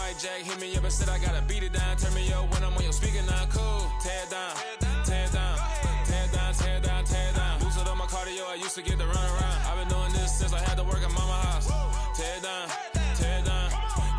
Mike Jack hit me up and said I gotta beat it down. Turn me up when I'm on your speaker now. Cool. Tear it down. Tear it down. Tear it down. Tear it down. Tear it down. Boosted up my cardio. I used to get to run around. I've been doing this since I had to work at mama house. Tear it down. Tear it down.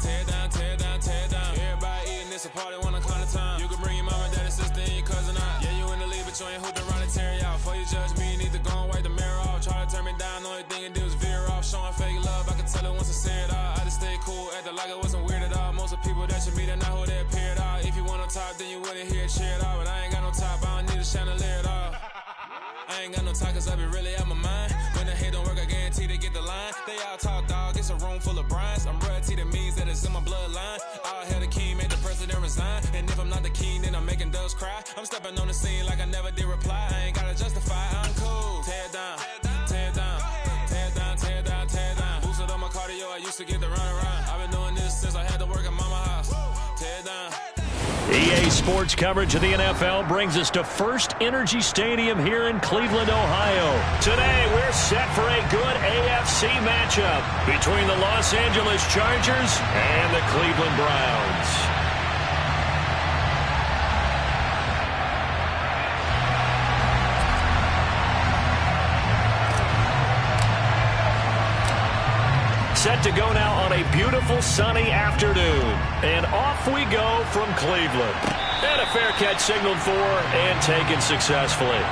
Tear it down. Tear it down. Tear it down. Everybody eating this a party when I call the time. You can bring your mama, daddy, sister, and your cousin out. Yeah, you in the league, but you ain't hooping around and tear out. Before you judge me, you need to go and wipe the mirror off. Try to turn me down, the only thing you did was veer off. Showing fake love, I can tell it once I say it all. I just stay cool, acting like it wasn't weird at all. Most of the people that you meet are not who they appear at all. If you want on top, then you wouldn't hear it cheer at all. But I ain't got no top, I don't need a chandelier at all. I ain't got no talk, cause I be really out my mind. When the hate don't work, I guarantee they get the line. They all talk, dog, it's a room full of Bryans. I'm royalty, that means that it's in my bloodline. All hell the king, make the president resign. And if I'm not the king, then I'm making doves cry. I'm stepping on the scene like I never did reply. I ain't gotta justify, I'm cool. Tear it down, tear it down, tear it down, tear it down, tear it down. Boosted up my cardio, I used to get to run around. I've been doing this since I had to work at mama house. Tear it down. EA Sports coverage of the NFL brings us to First Energy Stadium here in Cleveland, Ohio. Today, we're set for a good AFC matchup between the Los Angeles Chargers and the Cleveland Browns. Set to go now on a beautiful sunny afternoon. And off we go from Cleveland. And a fair catch signaled for and taken successfully.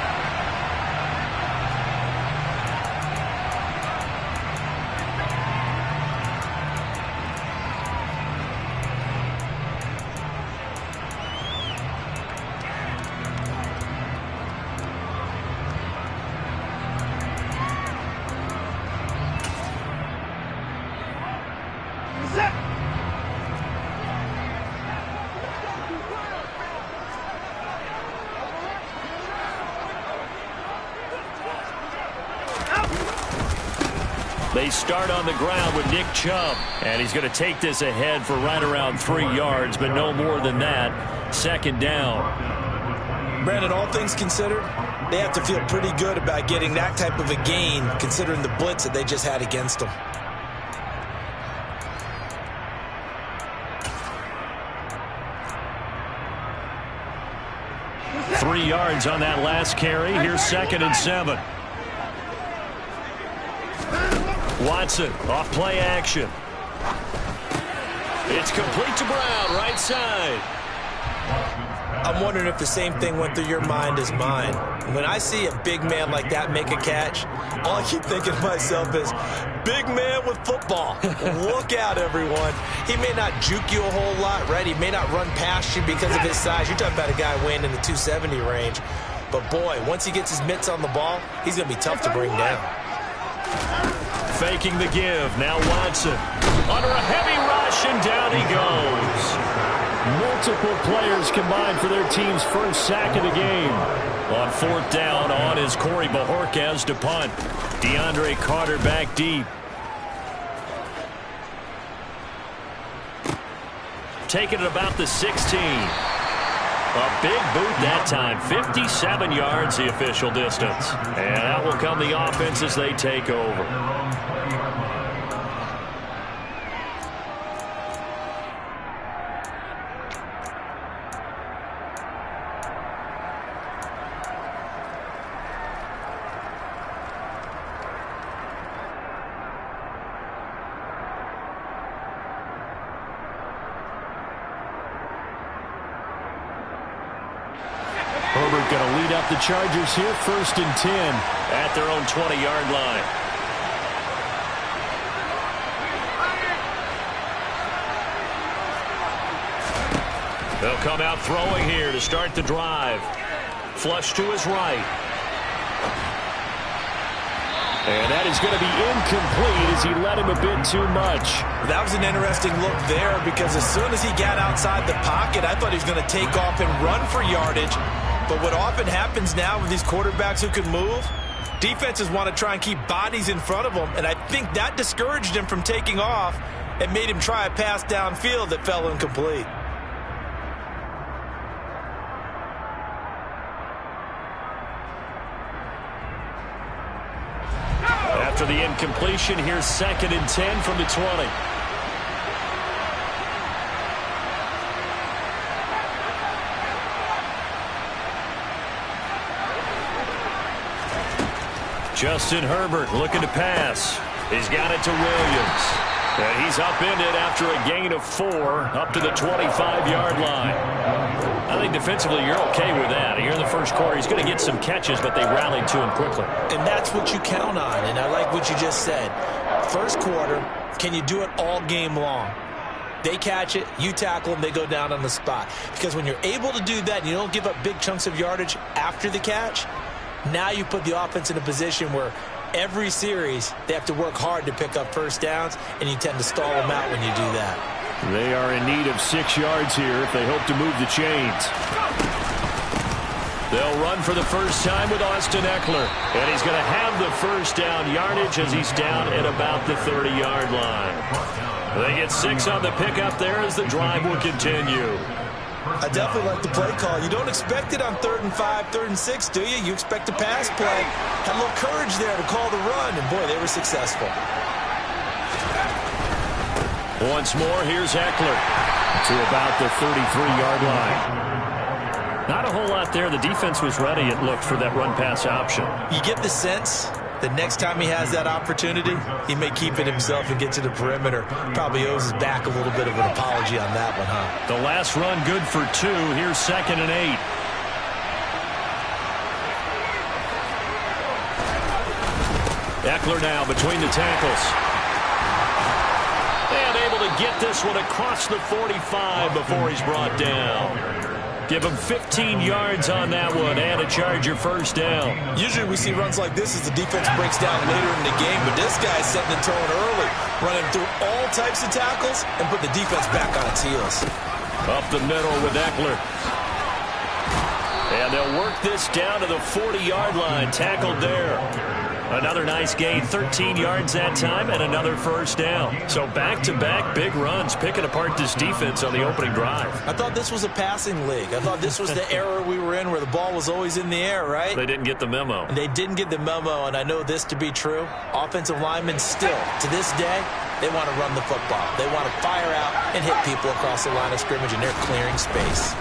'They start on the ground with Nick Chubb. And he's going to take this ahead for right around 3 yards, but no more than that. Second down. Brandon, all things considered, they have to feel pretty good about getting that type of a gain, considering the blitz that they just had against them. Three yards on that last carry. Here's 2nd and 7. Watson off play action. It's complete to Brown, right side. I'm wondering if the same thing went through your mind as mine. When I see a big man like that make a catch, all I keep thinking to myself is, big man with football. Look out, everyone. He may not juke you a whole lot, right? He may not run past you because of his size. You're talking about a guy weighing in the 270 range. But, boy, once he gets his mitts on the ball, he's going to be tough to bring down. Faking the give. Now Watson. Under a heavy rush, and down he goes. Multiple players combined for their team's first sack of the game. On 4th down, on is Corey Bojorquez to punt. DeAndre Carter back deep. Taking it about the 16. A big boot that time. 57 yards the official distance. And that will come the offense as they take over. Herbert going to lead up the Chargers here, 1st and 10 at their own 20-yard line. They'll come out throwing here to start the drive. Flush to his right. And that is going to be incomplete as he led him a bit too much. That was an interesting look there because as soon as he got outside the pocket, I thought he was going to take off and run for yardage. But what often happens now with these quarterbacks who can move, defenses want to try and keep bodies in front of them, and I think that discouraged him from taking off and made him try a pass downfield that fell incomplete. After the incompletion, here's 2nd and 10 from the 20. Justin Herbert looking to pass. He's got it to Williams. And he's upended after a gain of 4 up to the 25-yard line. I think defensively you're okay with that. Here in the first quarter, he's going to get some catches, but they rallied to him quickly. And that's what you count on, and I like what you just said. First quarter, can you do it all game long? They catch it, you tackle them, they go down on the spot. Because when you're able to do that and you don't give up big chunks of yardage after the catch, now you put the offense in a position where every series they have to work hard to pick up first downs, and you tend to stall them out when you do that. They are in need of 6 yards here if they hope to move the chains. They'll run for the first time with Austin Eckler. And he's going to have the first down yardage as he's down at about the 30-yard line. They get 6 on the pickup there as the drive will continue. I definitely like the play call. You don't expect it on 3rd and 5, 3rd and 6, do you? You expect a pass play. Had a little courage there to call the run, and boy, they were successful. Once more, here's Eckler to about the 33-yard line. Not a whole lot there. The defense was ready, it looked, for that run-pass option. You get the sense the next time he has that opportunity, he may keep it himself and get to the perimeter. Probably owes his back a little bit of an apology on that one, huh? The last run good for 2. Here's 2nd and 8. Eckler now between the tackles. And able to get this one across the 45 before he's brought down. Give him 15 yards on that one and a Charger first down. Usually we see runs like this as the defense breaks down later in the game, but this guy's setting the tone early, running through all types of tackles and put the defense back on its heels. Up the middle with Eckler. And they'll work this down to the 40-yard line, tackled there. Another nice gain, 13 yards that time, and another first down. So back-to-back big runs, picking apart this defense on the opening drive. I thought this was a passing league. I thought this was the era we were in where the ball was always in the air, right? They didn't get the memo. They didn't get the memo, and I know this to be true. Offensive linemen still, to this day, they want to run the football. They want to fire out and hit people across the line of scrimmage, and they're clearing space.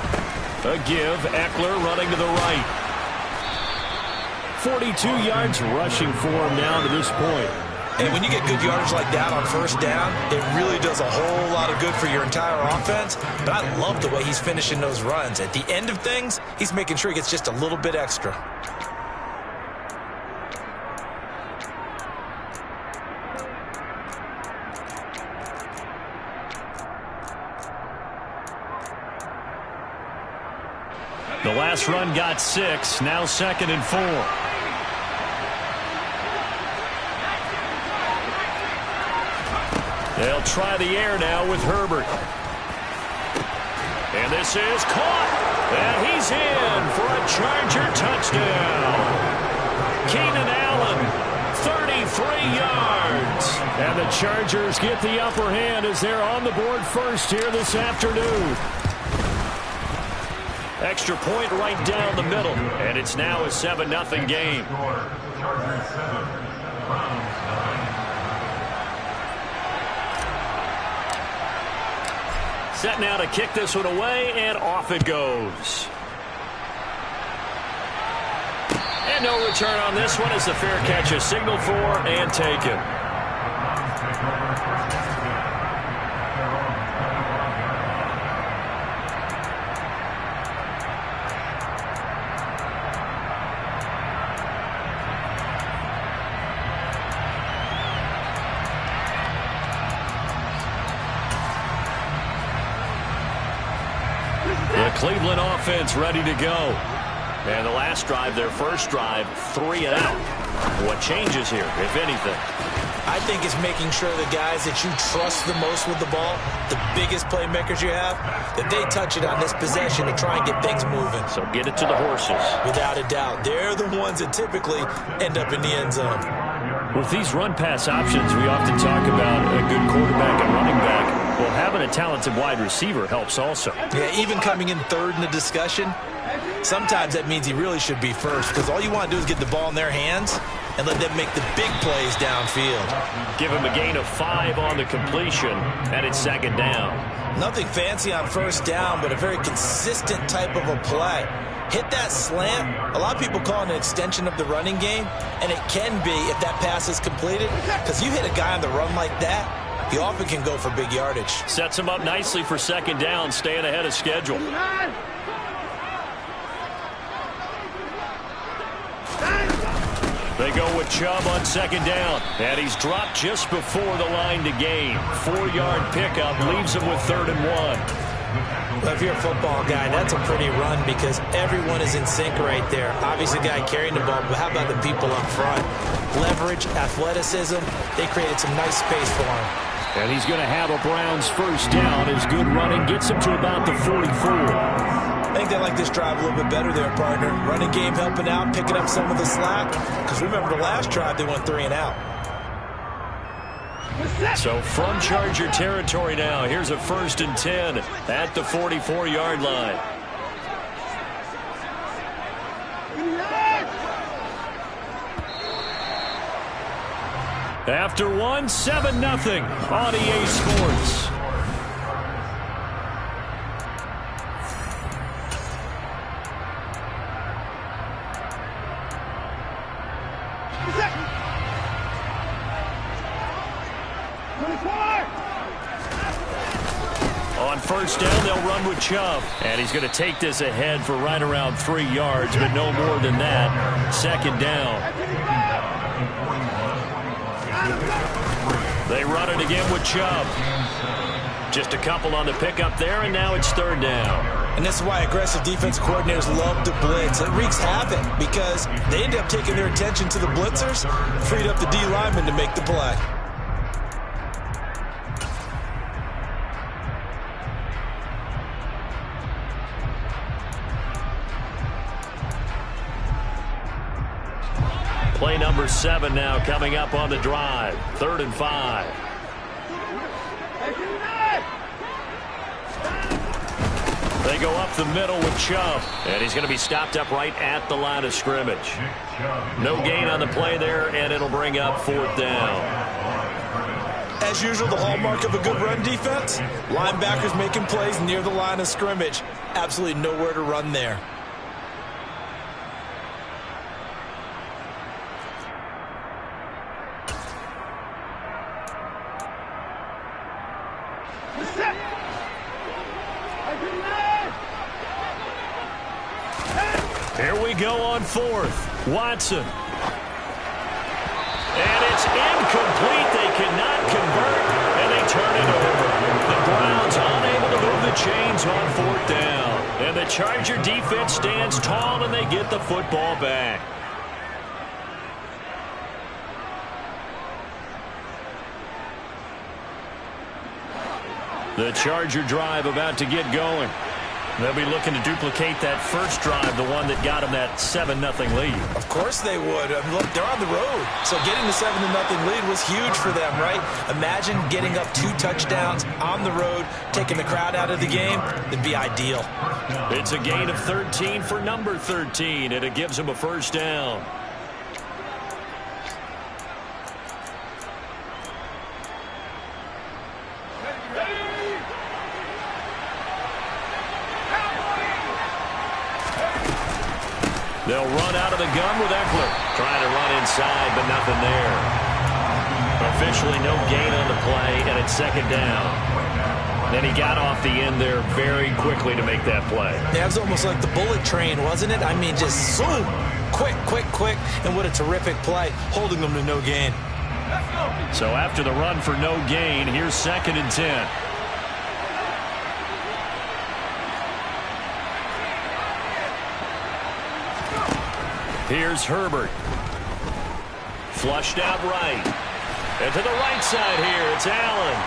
A give, Eckler running to the right. 42 yards rushing for him now to this point. And when you get good yardage like that on first down, it really does a whole lot of good for your entire offense. But I love the way he's finishing those runs. At the end of things, he's making sure he gets just a little bit extra. The last run got 6, now 2nd and 4. They'll try the air now with Herbert. And this is caught. And he's in for a Charger touchdown. Keenan Allen, 33 yards. And the Chargers get the upper hand as they're on the board first here this afternoon. Extra point right down the middle. And it's now a 7-0 game. Set now to kick this one away, and off it goes. And no return on this one as the fair catch is signaled for and taken. The Cleveland offense ready to go. And the last drive, their first drive, 3 and out. What changes here, if anything? I think it's making sure the guys that you trust the most with the ball, the biggest playmakers you have, that they touch it on this possession to try and get things moving. So get it to the horses. Without a doubt. They're the ones that typically end up in the end zone. With these run-pass options, we often talk about a good quarterback and running back. Well, having a talented wide receiver helps also. Yeah, even coming in third in the discussion, sometimes that means he really should be first, because all you want to do is get the ball in their hands and let them make the big plays downfield. Give him a gain of 5 on the completion, and it's 2nd down. Nothing fancy on first down, but a very consistent type of a play. hit that slant. A lot of people call it an extension of the running game, and it can be if that pass is completed, because you hit a guy on the run like that, he often can go for big yardage. Sets him up nicely for second down, staying ahead of schedule. They go with Chubb on second down, and he's dropped just before the line to gain. 4-yard pickup leaves him with 3rd and 1. Well, if you're a football guy, that's a pretty run because everyone is in sync right there. Obviously, the guy carrying the ball, but how about the people up front? Leverage, athleticism, they created some nice space for him. And he's going to have a Browns first down. His good running gets him to about the 44. I think they like this drive a little bit better there, partner. Running game helping out, picking up some of the slack. Because remember, the last drive, they went 3 and out. So from Charger territory now, here's a 1st and 10 at the 44-yard line. After one, 7-0 on EA Sports. On first down, they'll run with Chubb. And he's going to take this ahead for right around 3 yards, but no more than that. Second down. They run it again with Chubb. Just a couple on the pickup there, and now it's 3rd down. And this is why aggressive defense coordinators love to blitz. It wreaks havoc because they end up taking their attention to the blitzers, freed up the D lineman to make the play. Play number 7 now coming up on the drive. 3rd and 5. They go up the middle with Chubb, and he's going to be stopped up right at the line of scrimmage. No gain on the play there, and it'll bring up 4th down. As usual, the hallmark of a good run defense, linebackers making plays near the line of scrimmage. Absolutely nowhere to run there. Here we go on 4th. Watson. And it's incomplete. They cannot convert, and they turn it over. The Browns unable to move the chains on 4th down. And the Charger defense stands tall, and they get the football back. The Charger drive about to get going. They'll be looking to duplicate that first drive, the one that got them that 7-0 lead. Of course they would. Look, they're on the road. So getting the 7-0 lead was huge for them, right? Imagine getting up 2 touchdowns on the road, taking the crowd out of the game. It'd be ideal. It's a gain of 13 for number 13, and it gives them a first down. They'll run out of the gun with Eckler. Trying to run inside, but nothing there. Officially no gain on the play, and it's 2nd down. Then he got off the end there very quickly to make that play. Yeah, it was almost like the bullet train, wasn't it? I mean, just zoom. Quick, quick, quick. And what a terrific play, holding them to no gain. So after the run for no gain, here's 2nd and 10. Here's Herbert. Flushed out right. And to the right side here, it's Allen.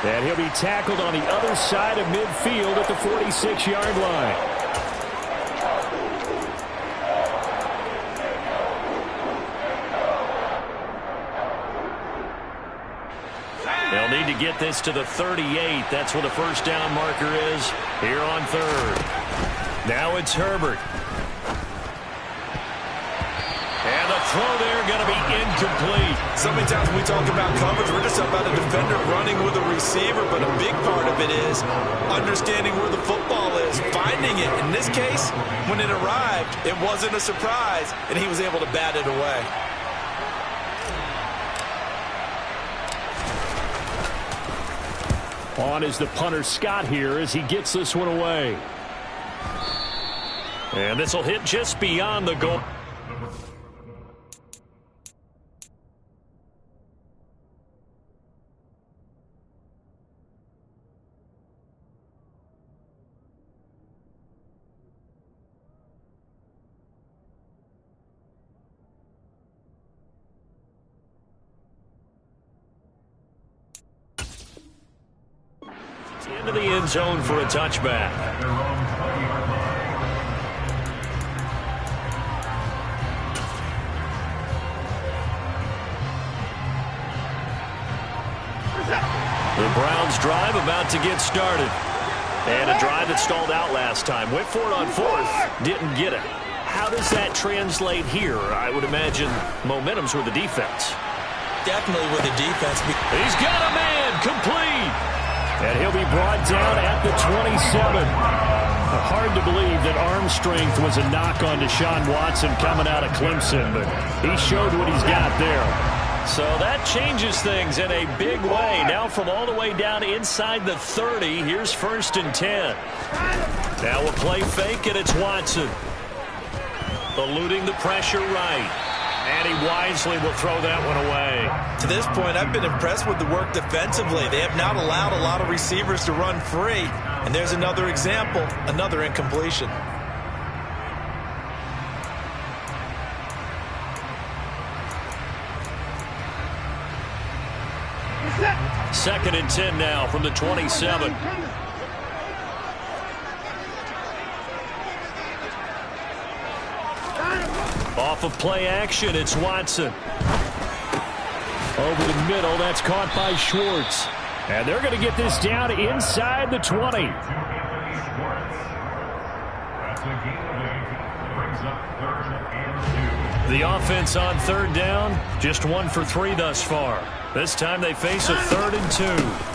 And he'll be tackled on the other side of midfield at the 46-yard line. They'll need to get this to the 38. That's where the first down marker is here on 3rd. Now it's Herbert. And the throw there going to be incomplete. So many times when we talk about coverage, we're just about a defender running with a receiver, but a big part of it is understanding where the football is, finding it. In this case, when it arrived, it wasn't a surprise, and he was able to bat it away. On is the punter Scott here as he gets this one away. And this will hit just beyond the goal. Into the end zone for a touchback. The Browns drive about to get started. And a drive that stalled out last time. Went for it on fourth. Didn't get it. How does that translate here? I would imagine momentum's with the defense. Definitely with the defense. He's got a man complete. And he'll be brought down at the 27. Hard to believe that arm strength was a knock on Deshaun Watson coming out of Clemson, but he showed what he's got there. So that changes things in a big way. Now from all the way down inside the 30, here's 1st and 10. Now a play fake, and it's Watson. Eluding the pressure right. And he wisely will throw that one away. To this point, I've been impressed with the work defensively. They have not allowed a lot of receivers to run free. And there's another example, another incompletion. Second and 10 now from the 27. Off of play action, it's Watson. Over the middle, that's caught by Schwartz. And they're going to get this down inside the 20. The offense on 3rd down, just 1 for 3 thus far. This time they face a 3rd and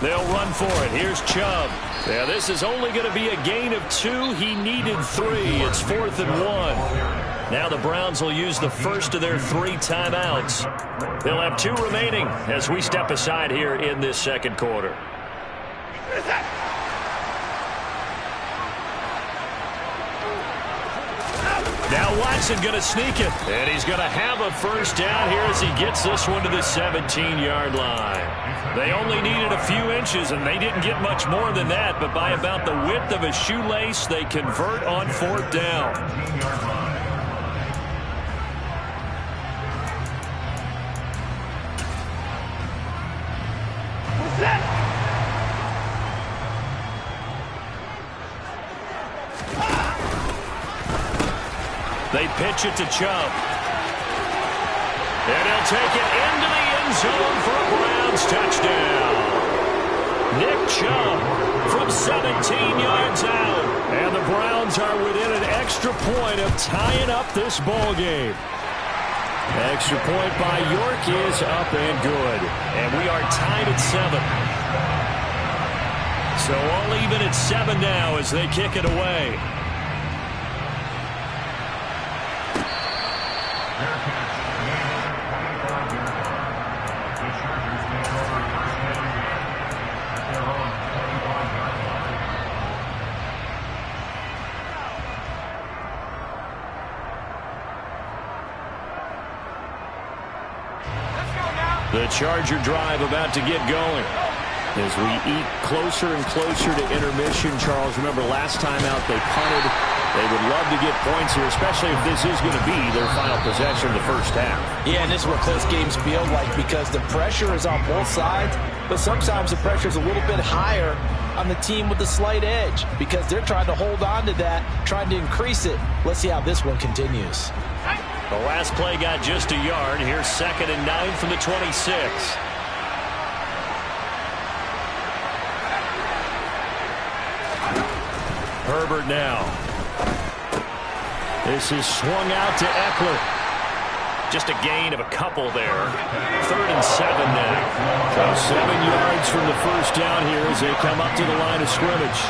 2. They'll run for it. Here's Chubb. Yeah, this is only going to be a gain of 2. He needed 3. It's 4th and 1. Now the Browns will use the first of their 3 timeouts. They'll have 2 remaining as we step aside here in this second quarter. Now Watson going to sneak it. And he's going to have a first down here as he gets this one to the 17-yard line. They only needed a few inches, and they didn't get much more than that. But by about the width of a shoelace, they convert on 4th down. They pitch it to Chubb. And he'll take it into the end zone for a Browns touchdown. Nick Chubb from 17 yards out. And the Browns are within an extra point of tying up this ball game. Extra point by York is up and good. And we are tied at 7. So all even at 7 now as they kick it away. The Charger drive about to get going. As we eat closer and closer to intermission, Charles, remember last time out they punted. They would love to get points here, especially if this is going to be their final possession of the first half. Yeah, and this is what close games feel like because the pressure is on both sides, but sometimes the pressure is a little bit higher on the team with the slight edge because they're trying to hold on to that, trying to increase it. Let's see how this one continues. The last play got just a yard. Here's 2nd and 9 from the 26. Herbert now. This is swung out to Eckler. Just a gain of a couple there. 3rd and 7 now. So 7 yards from the first down here as they come up to the line of scrimmage.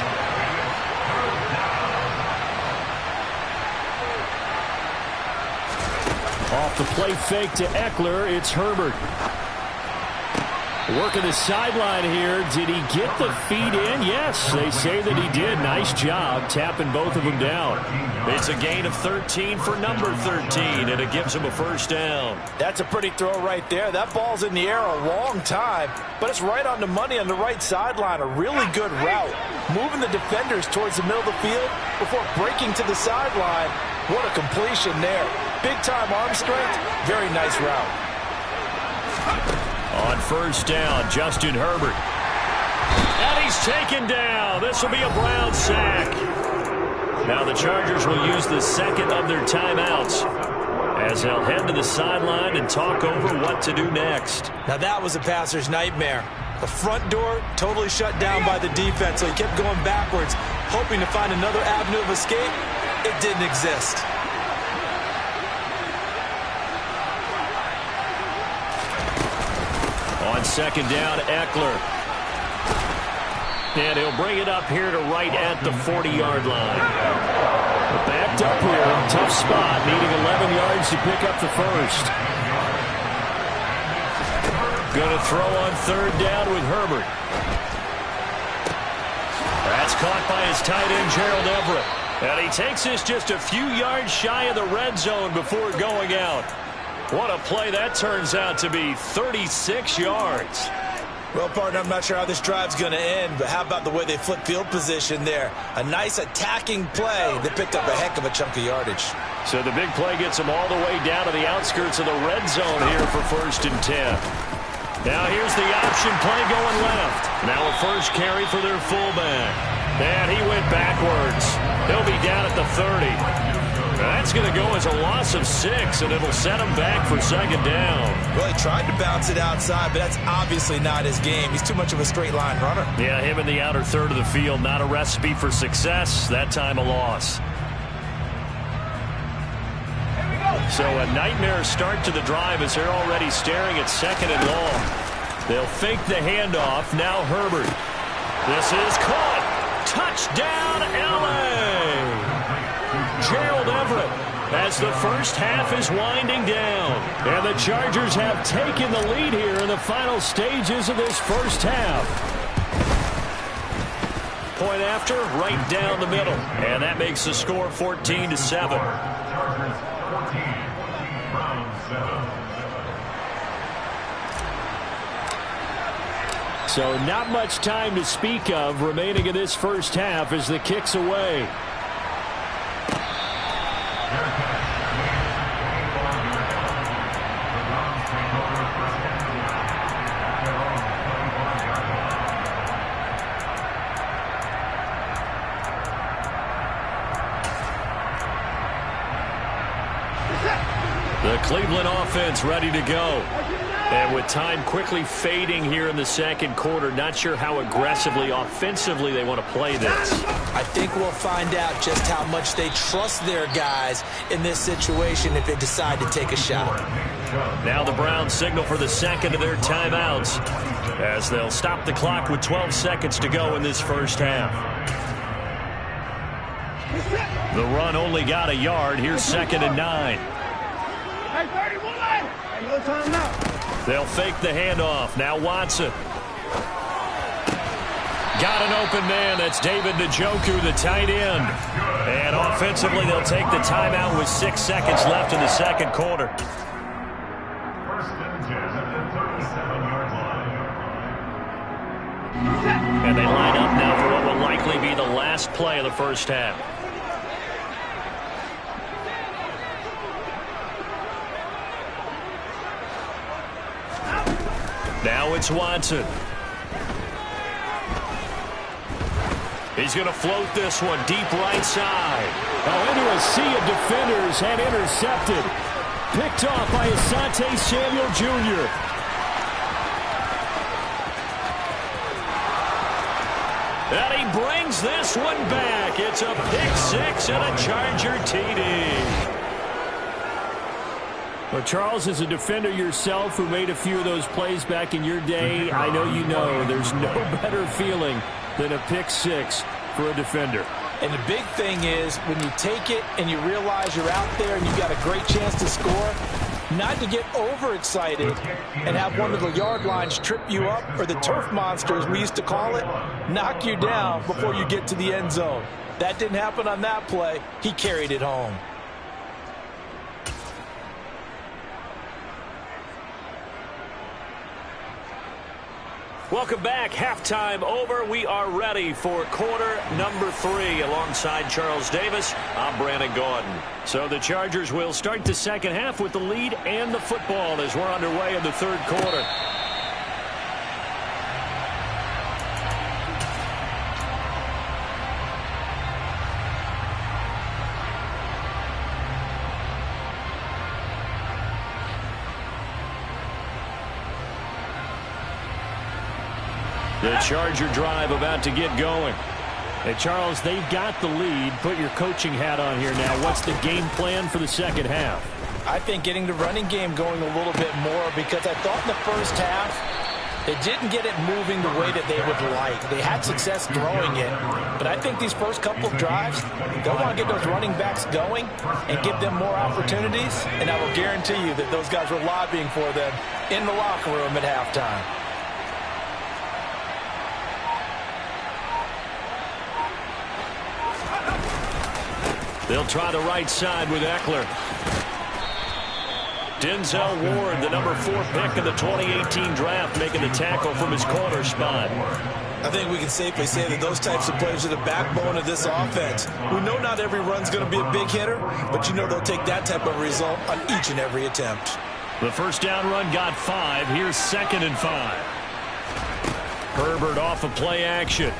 Off the play fake to Eckler, it's Herbert. Working the sideline here. Did he get the feet in? Yes, they say that he did. Nice job tapping both of them down. It's a gain of 13 for number 13, and it gives him a first down. That's a pretty throw right there. That ball's in the air a long time, but it's right on the money on the right sideline. A really good route. Moving the defenders towards the middle of the field before breaking to the sideline. What a completion there. Big-time arm strength. Very nice route. On first down, Justin Herbert. And he's taken down. This will be a Brown sack. Now the Chargers will use the second of their timeouts as they'll head to the sideline and talk over what to do next. Now that was a passer's nightmare. The front door totally shut down by the defense, so he kept going backwards, hoping to find another avenue of escape. It didn't exist. On second down, Eckler. And he'll bring it up here to right at the 40-yard line. Backed up here, tough spot, needing 11 yards to pick up the first. Going to throw on third down with Herbert. That's caught by his tight end, Gerald Everett. And he takes this just a few yards shy of the red zone before going out. What a play that turns out to be, 36 yards. Well, partner, I'm not sure how this drive's going to end, but how about the way they flip field position there? A nice attacking play that picked up a heck of a chunk of yardage. So the big play gets them all the way down to the outskirts of the red zone here for 1st and 10. Now here's the option play going left. Now a first carry for their fullback. And he went backwards. He'll be down at the 30. That's going to go as a loss of 6, and it'll set him back for second down. Well, he tried to bounce it outside, but that's obviously not his game. He's too much of a straight line runner. Yeah, him in the outer third of the field, not a recipe for success. That time a loss. So a nightmare start to the drive as they're already staring at 2nd and long. They'll fake the handoff. Now Herbert. This is caught. Touchdown, L.A. Gerald Everett as the first half is winding down. And the Chargers have taken the lead here in the final stages of this first half. Point after, right down the middle. And that makes the score 14-7. So not much time to speak of remaining in this first half as the kick's away. The Cleveland offense ready to go. And with time quickly fading here in the second quarter, not sure how aggressively, offensively they want to play this. I think we'll find out just how much they trust their guys in this situation if they decide to take a shot. Now the Browns signal for the second of their timeouts as they'll stop the clock with 12 seconds to go in this first half. The run only got a yard. Here's 2nd and 9. They'll fake the handoff. Now Watson. Got an open man. That's David Njoku, the tight end. And offensively, they'll take the timeout with 6 seconds left in the second quarter. And they line up now for what will likely be the last play of the first half. Now it's Watson. He's going to float this one deep right side. Oh, into a sea of defenders and intercepted. Picked off by Asante Samuel Jr. And he brings this one back. It's a pick 6 and a Charger TD. Well, Charles, as a defender yourself who made a few of those plays back in your day, I know you know there's no better feeling than a pick six for a defender. And the big thing is when you take it and you realize you're out there and you've got a great chance to score, not to get overexcited and have one of the yard lines trip you up, or the turf monsters we used to call it, knock you down before you get to the end zone. That didn't happen on that play. He carried it home. Welcome back. Halftime over. We are ready for quarter number 3. Alongside Charles Davis, I'm Brandon Gaudin. So the Chargers will start the second half with the lead and the football as we're underway in the third quarter. The Charger drive about to get going. Hey, Charles, they've got the lead. Put your coaching hat on here now. What's the game plan for the second half? I think getting the running game going a little bit more, because I thought in the first half they didn't get it moving the way that they would like. They had success throwing it, but I think these first couple of drives, they'll want to get those running backs going and give them more opportunities, and I will guarantee you that those guys were lobbying for them in the locker room at halftime. They'll try the right side with Eckler. Denzel Ward, the number 4 pick of the 2018 draft, making the tackle from his corner spot. I think we can safely say that those types of players are the backbone of this offense. We know not every run's going to be a big hitter, but you know they'll take that type of result on each and every attempt. The first down run got 5. Here's 2nd and 5. Herbert off of play action.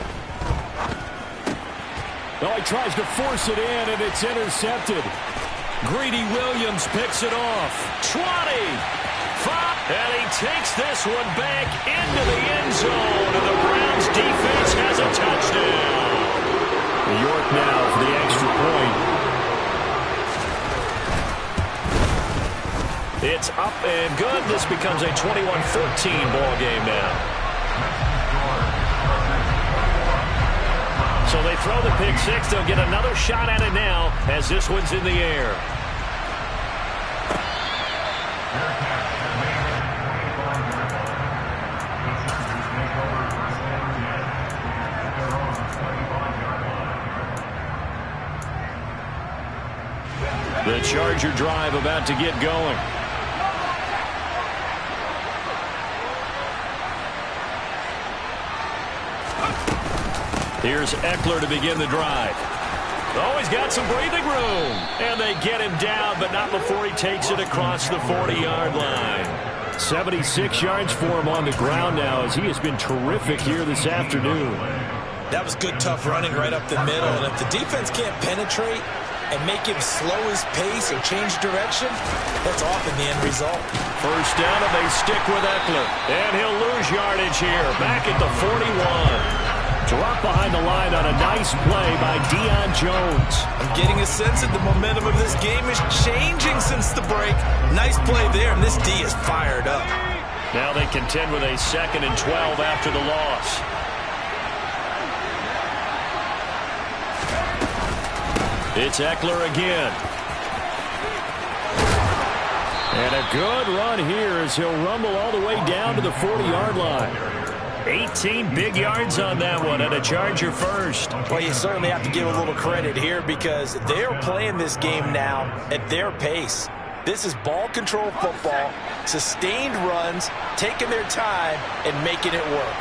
Oh, he tries to force it in, and it's intercepted. Greedy Williams picks it off. 20. 5. And he takes this one back into the end zone. And the Browns defense has a touchdown. York now for the extra point. It's up and good. This becomes a 21-14 ball game now. So they throw the pick six. They'll get another shot at it now as this one's in the air. The Charger drive about to get going. Here's Eckler to begin the drive. Oh, he's got some breathing room. And they get him down, but not before he takes it across the 40-yard line. 76 yards for him on the ground now, as he has been terrific here this afternoon. That was good, tough running right up the middle. And if the defense can't penetrate and make him slow his pace or change direction, that's often the end result. First down, and they stick with Eckler. And he'll lose yardage here, back at the 41. Drop behind the line on a nice play by Deion Jones. I'm getting a sense that the momentum of this game is changing since the break. Nice play there, and this D is fired up. Now they contend with a 2nd and 12 after the loss. It's Eckler again. And a good run here as he'll rumble all the way down to the 40-yard line. 18 big yards on that one, and a Charger first. Well, you certainly have to give a little credit here because they're playing this game now at their pace. This is ball control football, sustained runs, taking their time, and making it work.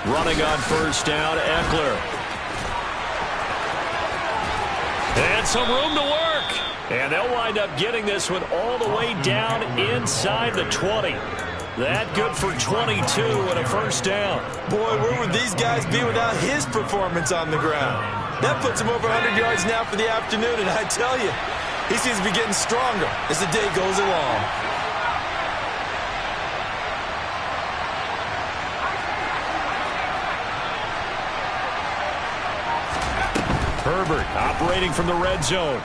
Running on first down, Eckler. And some room to work. And they'll wind up getting this one all the way down inside the 20. That good for 22 and a first down. Boy, where would these guys be without his performance on the ground? That puts him over 100 yards now for the afternoon, and I tell you, he seems to be getting stronger as the day goes along. Herbert operating from the red zone.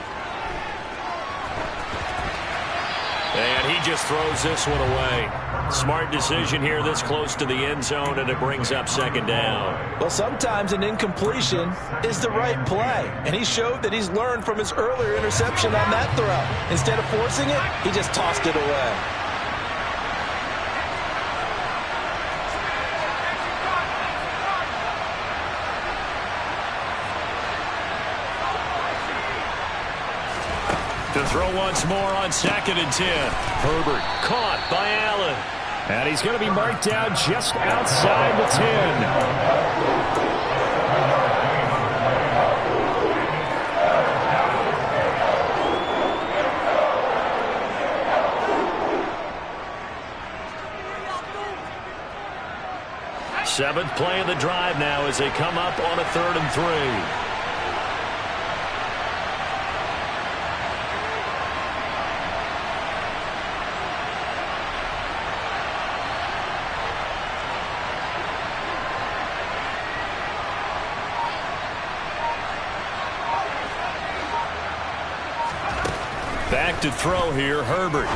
just throws this one away. Smart decision here this close to the end zone, and it brings up second down. Well, sometimes an incompletion is the right play, and he showed that he's learned from his earlier interception on that throw. Instead of forcing it, he just tossed it away. To throw once more on 2nd and 10. Herbert caught by Allen. And he's going to be marked down just outside the 10. Seventh play of the drive now as they come up on a 3rd and 3. Back to throw here, Herbert.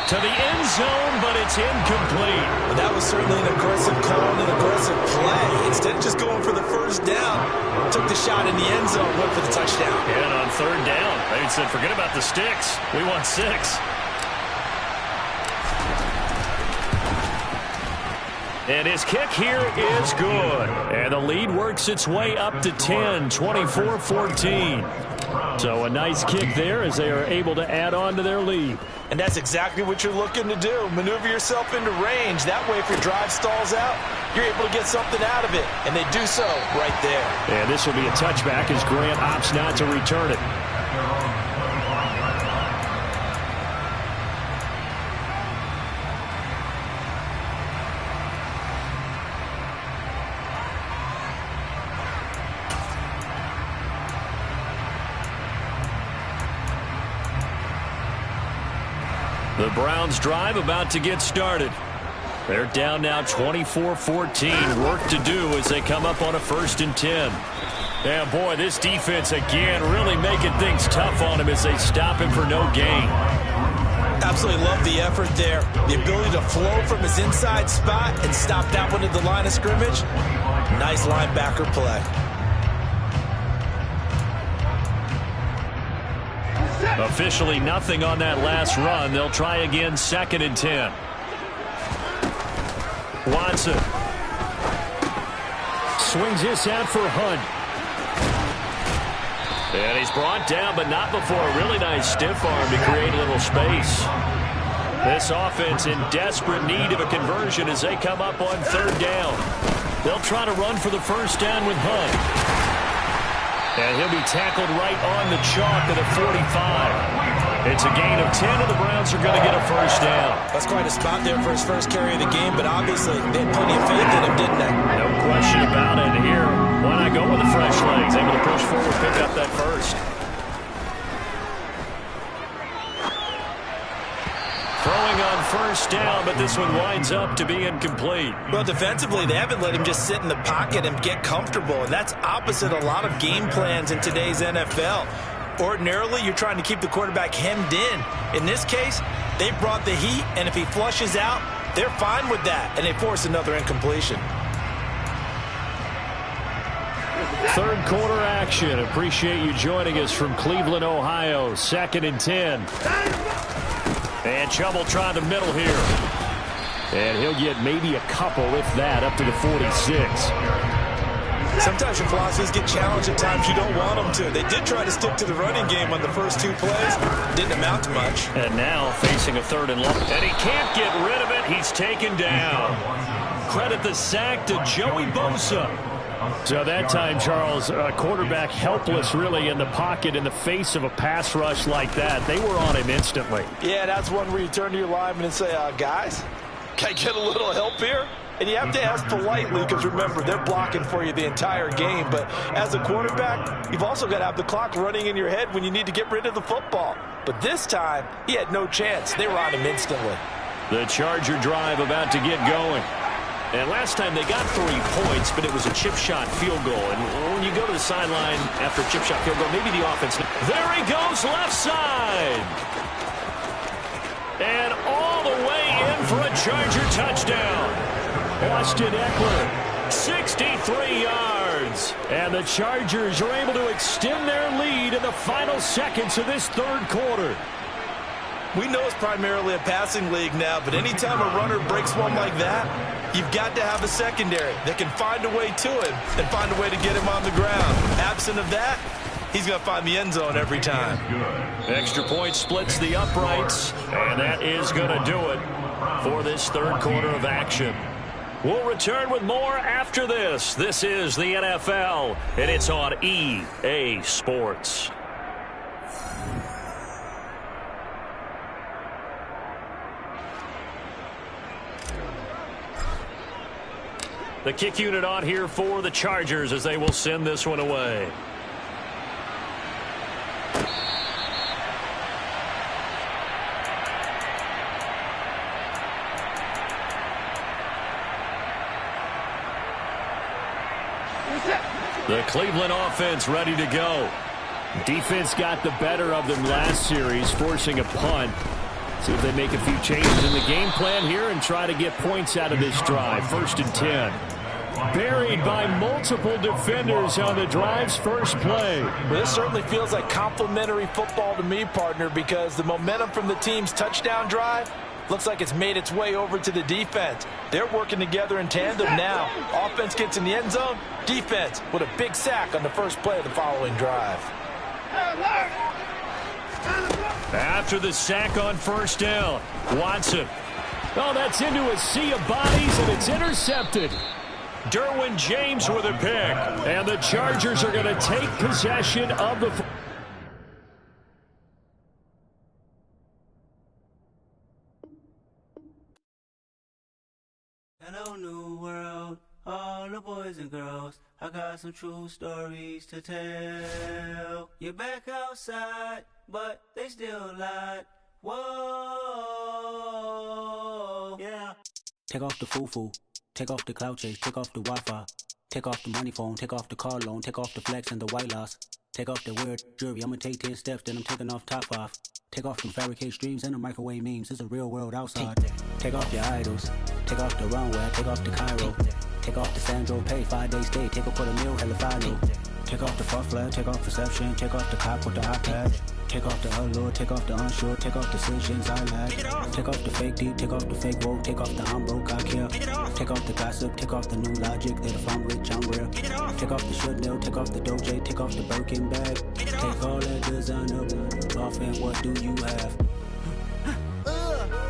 To the end zone, but it's incomplete. Well, that was certainly an aggressive call and an aggressive play. Instead of just going for the first down, took the shot in the end zone, went for the touchdown. And on 3rd down, they said, forget about the sticks. We want 6. And his kick here is good. And the lead works its way up to 10, 24-14. So a nice kick there as they are able to add on to their lead. And that's exactly what you're looking to do. Maneuver yourself into range. That way, if your drive stalls out, you're able to get something out of it. And they do so right there. And this will be a touchback as Grant opts not to return it. The Browns drive about to get started. They're down now 24-14. Work to do as they come up on a 1st and 10. Yeah, boy, this defense again really making things tough on him as they stop him for no gain. Absolutely love the effort there. The ability to flow from his inside spot and stop that one at the line of scrimmage. Nice linebacker play. Officially nothing on that last run. They'll try again 2nd and 10. Watson swings this out for Hunt. And he's brought down, but not before a really nice stiff arm to create a little space. This offense in desperate need of a conversion as they come up on 3rd down. They'll try to run for the first down with Hunt. And he'll be tackled right on the chalk at the 45. It's a gain of 10, and the Browns are going to get a first down. That's quite a spot there for his first carry of the game, but obviously they had plenty of faith in him, didn't they? No question about it. Here, why not go with the fresh legs? Able to push forward, pick up that first. Throwing on first down, but this one winds up to be incomplete. Well, defensively, they haven't let him just sit in the pocket and get comfortable, and that's opposite a lot of game plans in today's NFL. Ordinarily, you're trying to keep the quarterback hemmed in. In this case, they brought the heat, and if he flushes out, they're fine with that, and they force another incompletion. 3rd quarter action. Appreciate you joining us from Cleveland, Ohio. 2nd and 10. And Chubb will try the middle here. And he'll get maybe a couple, if that, up to the 46. Sometimes your philosophies get challenged at times you don't want them to. They did try to stick to the running game on the first 2 plays. Didn't amount to much. And now facing a 3rd and long. And he can't get rid of it. He's taken down. Credit the sack to Joey Bosa. So that time, Charles, quarterback helpless really in the pocket in the face of a pass rush like that. They were on him instantly. Yeah, that's one where you turn to your lineman and say, guys, can I get a little help here? And you have to ask politely because, remember, they're blocking for you the entire game. But as a quarterback, you've also got to have the clock running in your head when you need to get rid of the football. But this time, he had no chance. They were on him instantly. The Charger drive about to get going. And last time they got 3 points, but it was a chip shot field goal. And when you go to the sideline after a chip shot field goal, maybe the offense. There he goes, left side. And all the way in for a Charger touchdown. Austin Eckler, 63 yards. And the Chargers are able to extend their lead in the final seconds of this third quarter. We know it's primarily a passing league now, but anytime a runner breaks one like that, you've got to have a secondary that can find a way to him and find a way to get him on the ground. Absent of that, he's going to find the end zone every time. Extra point splits the uprights, and that is going to do it for this third quarter of action. We'll return with more after this. This is the NFL, and it's on EA Sports. The kick unit on here for the Chargers as they will send this one away. The Cleveland offense ready to go. Defense got the better of them last series, forcing a punt. See if they make a few changes in the game plan here and try to get points out of this drive. 1st and 10. Buried by multiple defenders on the drive's first play. Well, this certainly feels like complimentary football to me, partner, because the momentum from the team's touchdown drive looks like it's made its way over to the defense. They're working together in tandem now. Offense gets in the end zone. Defense with a big sack on the first play of the following drive. After the sack on first down, Watson. Oh, that's into a sea of bodies, and it's intercepted. Derwin James with a pick. And the Chargers are going to take possession of the... Hello, new world, all the boys and girls. I got some true stories to tell. You're back outside, but they still lied. Whoa, yeah. Take off the foo-foo, take off the cloud chase, take off the Wi-Fi, take off the money phone, take off the car loan, take off the flex and the white loss. Take off the weird jewelry, I'ma take 10 steps, then I'm taking off top off. Take off them fabricate streams and the microwave memes, it's a real world outside. Take off your idols, take off the runway, take off the Cairo. Take off the Sandro pay, 5-day stay, take a quarter meal, hella follow. Take off the fuck flag, take off reception, take off the cop with the iPad. Take off the allure, take off the unsure, take off decisions I lag. Take off the fake deep, take off the fake woke, take off the I'm broke, I care. Take off the gossip, take off the new logic that if I'm rich, I'm real. Take off the Chanel, take off the Doja, take off the Birkin bag. Take all that designer off and what do you have?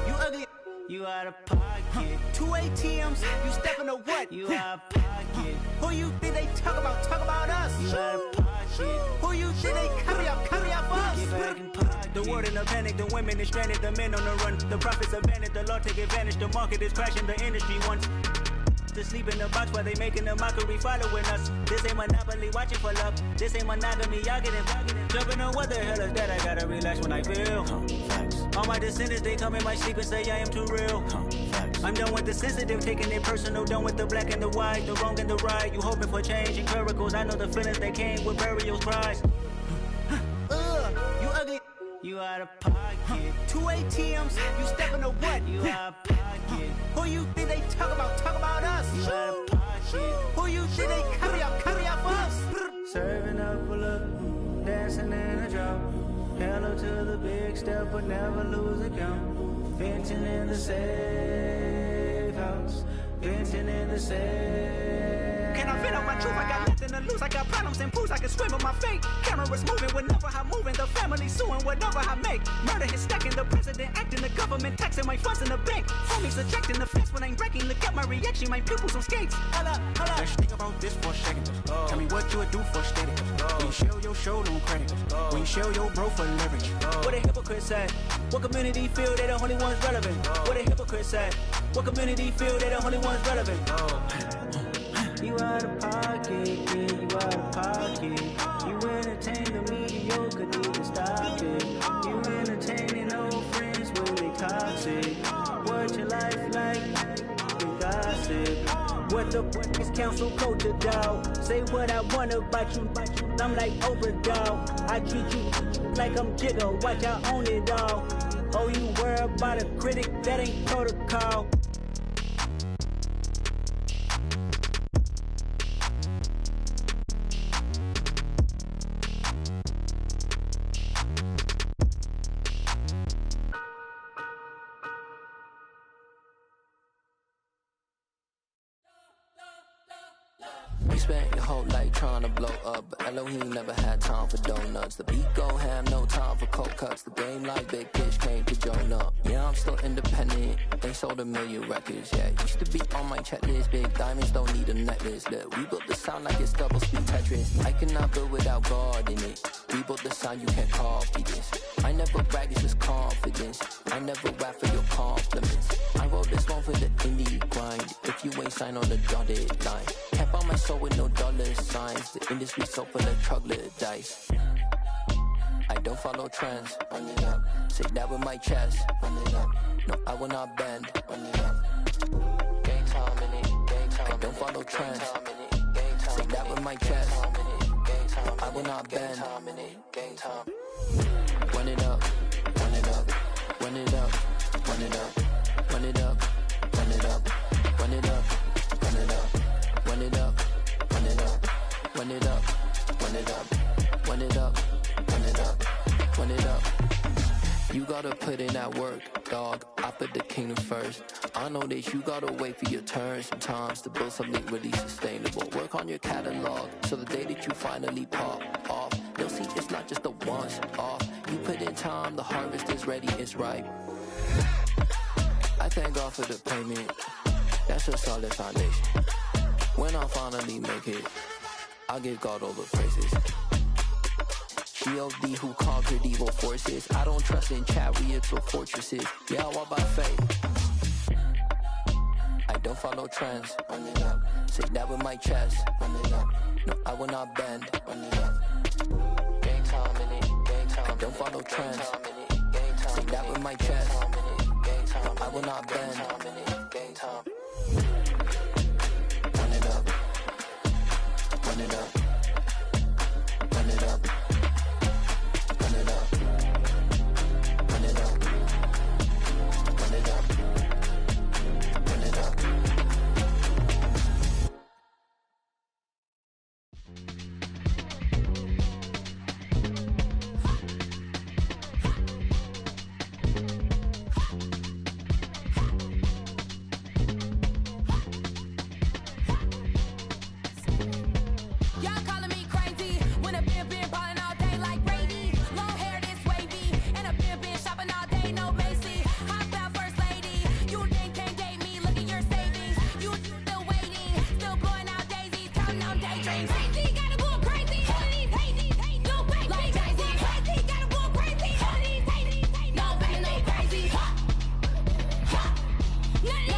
You ugly. You out of pocket. 2 ATMs, you stepping to what? You out of pocket. Who you think they talk about? Talk about us. You out of pocket. Who you think they carry up us? Get back in pocket. The world in a panic, the women is stranded, the men on the run. The profits abandoned, the law take advantage. The market is crashing, the industry wants to sleep in the box while they making a mockery following us. This ain't Monopoly, watching for love. This ain't monogamy, y'all getting jumping on what the hell is that? I gotta relax when I feel. All my descendants, they come in my sleep and say I am too real. I'm done with the sensitive, taking it personal. Done with the black and the white, the wrong and the right. You hoping for change and miracles. I know the feelings that came with burial cries. You ugly. You out of pocket. 2 ATMs, you stepping to what? You out of pocket. Who you think they talk about? Talk about us. You out of pocket. Who you think they carry up us? Serving up a look, dancing in a drop. Hello to the big step, but never lose a count. Venting in the safe house. Venting in the safe. Can I vent out my truth? I got nothing to lose. I got problems and pools. I can swim with my fate. Cameras moving whenever I'm moving. The family suing whatever I make. Murder is stacking. The president acting. The government taxing my funds in the bank. Homies ejecting the fence when I'm breaking. Look at my reaction. My pupils on skates. Hold up. Let's think about this for a second. Tell me what you would do for steady. When you show your show no credit. When you show your bro for leverage. What a hypocrite said. What community feel they the only ones relevant? What a hypocrite said. What community feel they the only ones relevant? You out of pocket, yeah, you out of pocket. You entertain the mediocre, need to stop it. You entertaining old friends when they toxic. What your life like? You gossip. What the fuck is council culture, dog? Say what I want about you. I'm like Oprah, dog. I treat you like I'm Jigga. Watch I own it all. Oh, you worry about a critic, that ain't protocol. You spent your whole life trying to blow up, but Elohim never had time for donuts. The beat go ham, no time for cold cuts. The game like Big Pitch came to Jonah. Yeah, I'm still independent. They sold 1 million records, yeah. Used to be on my checklist. Big diamonds don't need a necklace. Look, we built the sound like it's double speed Tetris. I cannot build without God in it. We built the sound, you can't copy this. I never brag, it's just confidence. I never rap for your compliments. I wrote this one for the indie grind. If you ain't signed on the dotted line, can't buy my soul with no dollar signs. The industry so full of troglodytes. I don't follow trends. Run it up. Say that with my chest. Run it up. No, I will not bend. Run it up. Game time in it. Game time. I don't follow trends. Say that with my chest. No, I will not bend. Game time. Run it up. Run it up. Run it up. Run it up. Run it up. Run it up. Run it up. Run it up. Run it up. Run it up. Run it up. Run it up. Run it up. Run it up. Run it up. You gotta put in that work, dog. I put the kingdom first. I know that you gotta wait for your turn sometimes to build something really sustainable. Work on your catalog so the day that you finally pop off, they'll see it's not just a once off. You put in time, the harvest is ready, it's ripe. I thank God for the payment. That's a solid foundation. When I finally make it, I'll give God all the praises. G.O.D. who conquered evil forces. I don't trust in chariots or fortresses. Yeah, I walk by faith. I don't follow trends. Run it up. Say that with my chest. Run it up. No, I will not bend. Run it up. Game time in it. Game time. I don't follow trends. Say that with my chest. No, I will not bend. Game time. Run it up. Run it up. Run it up. Run it up. Run it up. Run it up. Run it up. Yeah.